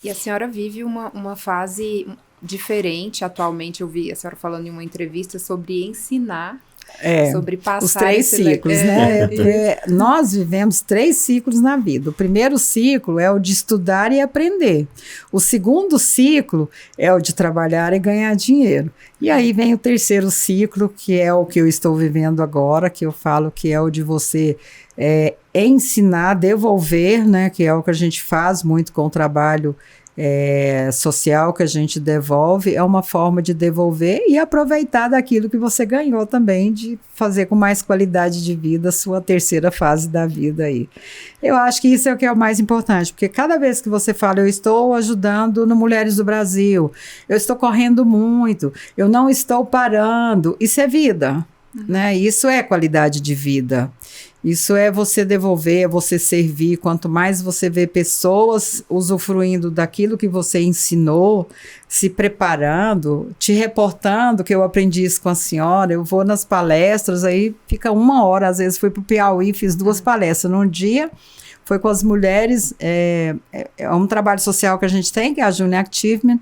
E a senhora vive uma fase diferente atualmente. Eu vi a senhora falando em uma entrevista sobre ensinar, sobre passar os 3 ciclos, né? Nós vivemos 3 ciclos na vida. O primeiro ciclo é o de estudar e aprender. O segundo ciclo é o de trabalhar e ganhar dinheiro. E aí vem o terceiro ciclo, que é o que eu estou vivendo agora, que eu falo que é o de você ensinar, devolver, né? Que é o que a gente faz muito com o trabalho social que a gente devolve, é uma forma de devolver e aproveitar daquilo que você ganhou também, de fazer com mais qualidade de vida a sua terceira fase da vida aí. Eu acho que isso é o que é o mais importante, porque cada vez que você fala, eu estou ajudando no Mulheres do Brasil, eu estou correndo muito, eu não estou parando, isso é vida, né? Isso é qualidade de vida. Isso é você devolver, é você servir. Quanto mais você vê pessoas usufruindo daquilo que você ensinou, se preparando, te reportando, que eu aprendi isso com a senhora, eu vou nas palestras, aí fica 1 hora, às vezes fui para o Piauí, fiz 2 palestras num dia, foi com as mulheres, é um trabalho social que a gente tem, que é a Junior Achievement,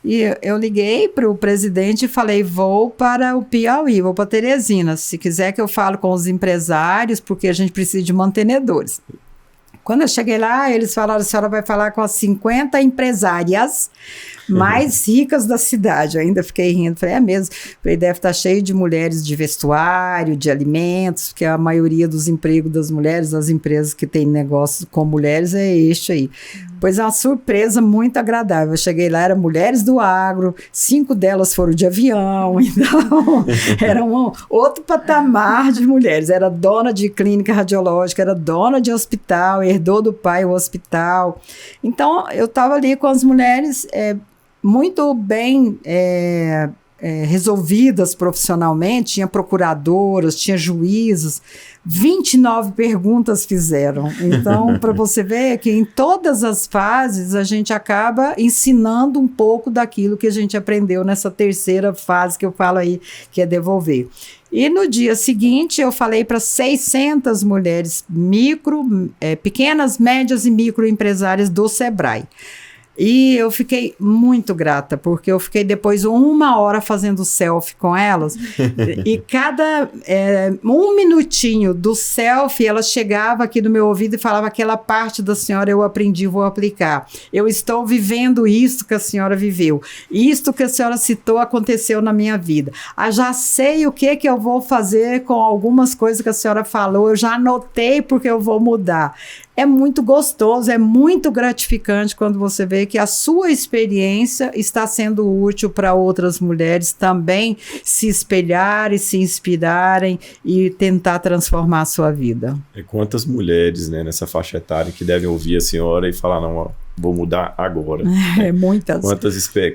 e eu liguei para o presidente e falei, vou para o Piauí, vou para Teresina, se quiser que eu falo com os empresários, porque a gente precisa de mantenedores. Quando eu cheguei lá, eles falaram, a senhora vai falar com as 50 empresárias mais ricas da cidade. Eu ainda fiquei rindo, falei, é mesmo. Falei, deve estar cheio de mulheres de vestuário, de alimentos, porque a maioria dos empregos das mulheres, das empresas que têm negócio com mulheres, é este aí. Pois é uma surpresa muito agradável. Eu cheguei lá, eram mulheres do agro, 5 delas foram de avião, então era outro patamar de mulheres. Era dona de clínica radiológica, era dona de hospital, herdou do pai o hospital. Então, eu estava ali com as mulheres muito bem resolvidas profissionalmente, tinha procuradoras, tinha juízes, 29 perguntas fizeram. Então, para você ver que em todas as fases a gente acaba ensinando um pouco daquilo que a gente aprendeu nessa terceira fase que eu falo aí, que é devolver. E no dia seguinte eu falei para 600 mulheres pequenas, médias e microempresárias do Sebrae. E eu fiquei muito grata, porque eu fiquei depois 1 hora fazendo selfie com elas, e cada 1 minutinho do selfie, ela chegava aqui no meu ouvido e falava, aquela parte da senhora eu aprendi, vou aplicar. Eu estou vivendo isso que a senhora viveu. Isto que a senhora citou aconteceu na minha vida. Já sei o que eu vou fazer com algumas coisas que a senhora falou, eu já anotei porque eu vou mudar. É muito gostoso, é muito gratificante quando você vê que a sua experiência está sendo útil para outras mulheres também se espelharem, se inspirarem e tentar transformar a sua vida. Quantas mulheres, né, nessa faixa etária que devem ouvir a senhora e falar, não, ó, vou mudar agora. Muitas.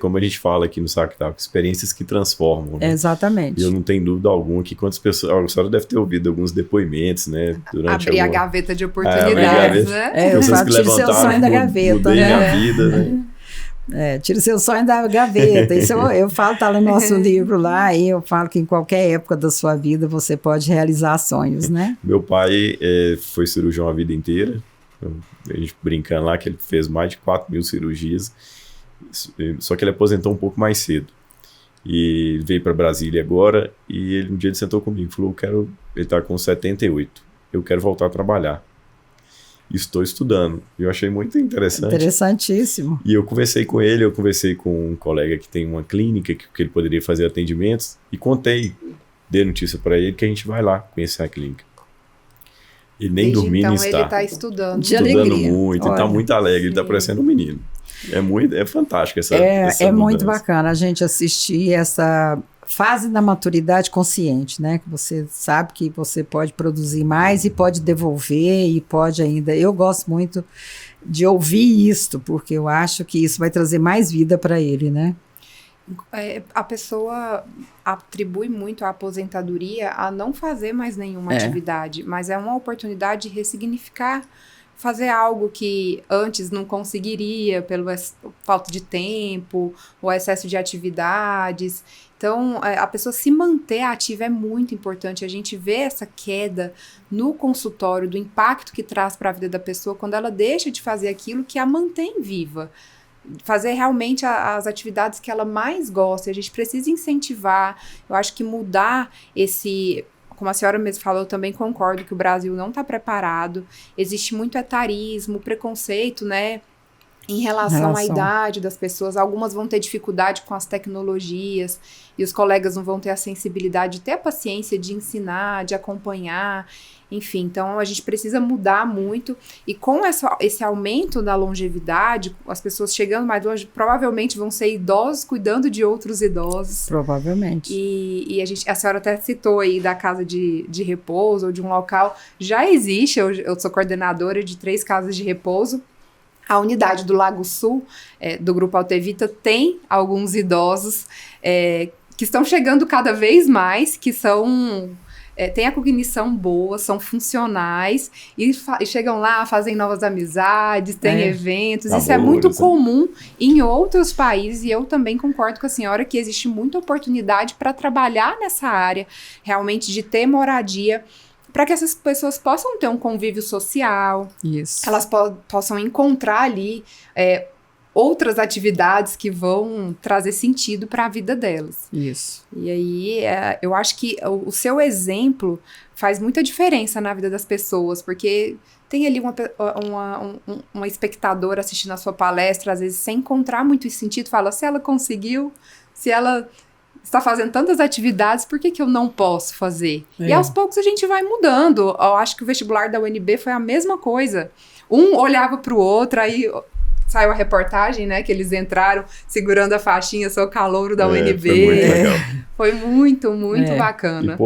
Como a gente fala aqui no Sactal, experiências que transformam. Né? Exatamente. E eu não tenho dúvida alguma que quantas pessoas... A senhora deve ter ouvido alguns depoimentos, né? Durante abrir a gaveta de oportunidades, né? Eu falo, tire seu sonho da gaveta. Mudei minha vida, né? Tire seu sonho da gaveta. Isso eu falo, tá no nosso livro lá, e eu falo que em qualquer época da sua vida você pode realizar sonhos, né? Meu pai foi cirurgião a vida inteira. A gente brincando lá que ele fez mais de 4.000 cirurgias, só que ele aposentou um pouco mais cedo e veio para Brasília agora, e um dia ele sentou comigo e falou, ele está com 78, eu quero voltar a trabalhar, estou estudando. Eu achei muito interessante. Interessantíssimo. E eu conversei com ele, eu conversei com um colega que tem uma clínica que ele poderia fazer atendimentos, e dei notícia para ele que a gente vai lá conhecer a clínica. Ele nem dormindo então, está. Ele está estudando. De alegria. Muito, ele está muito alegre, ele está parecendo um menino. É fantástico essa mudança. Muito bacana a gente assistir essa fase da maturidade consciente, né? Que você sabe que você pode produzir mais e pode devolver e pode ainda... Eu gosto muito de ouvir isto, porque eu acho que isso vai trazer mais vida para ele, né? A pessoa atribui muito a aposentadoria a não fazer mais nenhuma atividade, mas é uma oportunidade de ressignificar, fazer algo que antes não conseguiria pela falta de tempo, o excesso de atividades. Então, a pessoa se manter ativa é muito importante. A gente vê essa queda no consultório, do impacto que traz para a vida da pessoa quando ela deixa de fazer aquilo que a mantém viva. fazer realmente as atividades que ela mais gosta. A gente precisa incentivar, eu acho que mudar como a senhora mesmo falou, eu também concordo que o Brasil não está preparado, existe muito etarismo, preconceito, né, em relação à idade das pessoas. Algumas vão ter dificuldade com as tecnologias e os colegas não vão ter a sensibilidade de ter a paciência de ensinar, de acompanhar, enfim. Então, a gente precisa mudar muito e com esse aumento da longevidade, as pessoas chegando mais longe, provavelmente vão ser idosos cuidando de outros idosos. Provavelmente. E a senhora até citou aí da casa de repouso ou de um local. Já existe, eu sou coordenadora de 3 casas de repouso. A unidade do Lago Sul, do Grupo Altevita, tem alguns idosos que estão chegando cada vez mais, que têm a cognição boa, são funcionais e chegam lá, fazem novas amizades, têm eventos. Isso é muito comum em outros países e eu também concordo com a senhora que existe muita oportunidade para trabalhar nessa área, realmente de ter moradia, para que essas pessoas possam ter um convívio social. Isso. Elas possam encontrar ali outras atividades que vão trazer sentido para a vida delas. Isso. E aí, eu acho que o seu exemplo faz muita diferença na vida das pessoas, porque tem ali uma espectadora assistindo a sua palestra, às vezes sem encontrar muito sentido, fala, se ela conseguiu, se ela está fazendo tantas atividades, por que eu não posso fazer? E aos poucos a gente vai mudando. Eu acho que o vestibular da UNB foi a mesma coisa. Um olhava para o outro, aí saiu a reportagem, né, que eles entraram segurando a faixinha, sou calouro da UNB. Foi muito legal. Foi muito bacana.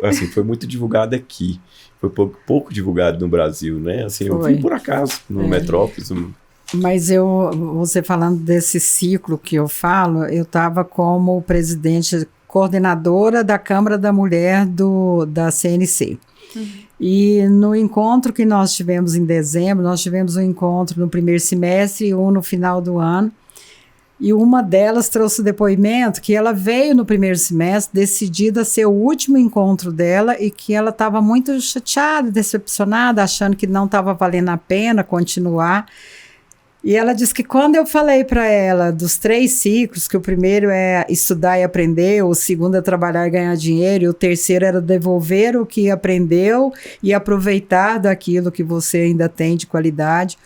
Assim, foi muito divulgado aqui. Foi pouco divulgado no Brasil, né? Assim, eu vi por acaso, no Metrópolis. Mas você falando desse ciclo que eu falo, eu estava como coordenadora da Câmara da Mulher da CNC. E no encontro que nós tivemos em dezembro, nós tivemos um encontro no primeiro semestre e um no final do ano. E uma delas trouxe o depoimento que ela veio no primeiro semestre decidida a ser o último encontro dela e que ela estava muito chateada, decepcionada, achando que não estava valendo a pena continuar. E ela disse que quando eu falei para ela dos 3 ciclos, que o primeiro é estudar e aprender, o segundo é trabalhar e ganhar dinheiro, e o terceiro era devolver o que aprendeu e aproveitar daquilo que você ainda tem de qualidade.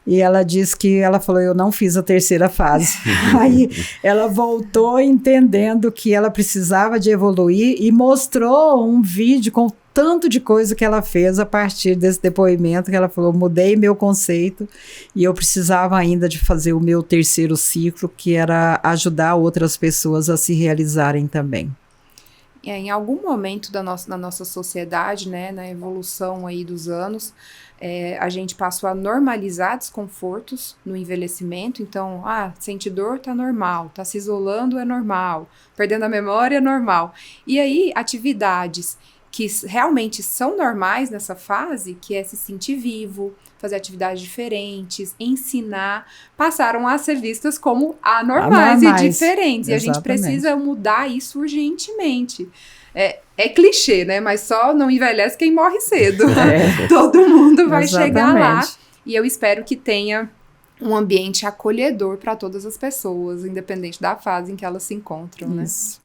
E ela disse que, ela falou, eu não fiz a terceira fase. Aí ela voltou entendendo que ela precisava de evoluir e mostrou um vídeo com tanto de coisa que ela fez a partir desse depoimento, que ela falou, mudei meu conceito e eu precisava ainda de fazer o meu terceiro ciclo, que era ajudar outras pessoas a se realizarem também. Em algum momento da nossa sociedade, né, na evolução aí dos anos, a gente passou a normalizar desconfortos no envelhecimento. Então, sentir dor tá normal, tá se isolando é normal, perdendo a memória é normal. E aí, atividades que realmente são normais nessa fase, que é se sentir vivo, fazer atividades diferentes, ensinar, passaram a ser vistas como anormais e diferentes. Exatamente. E a gente precisa mudar isso urgentemente. É clichê, né? Mas só não envelhece quem morre cedo. Todo mundo vai chegar lá. E eu espero que tenha um ambiente acolhedor para todas as pessoas, independente da fase em que elas se encontram, né? Isso.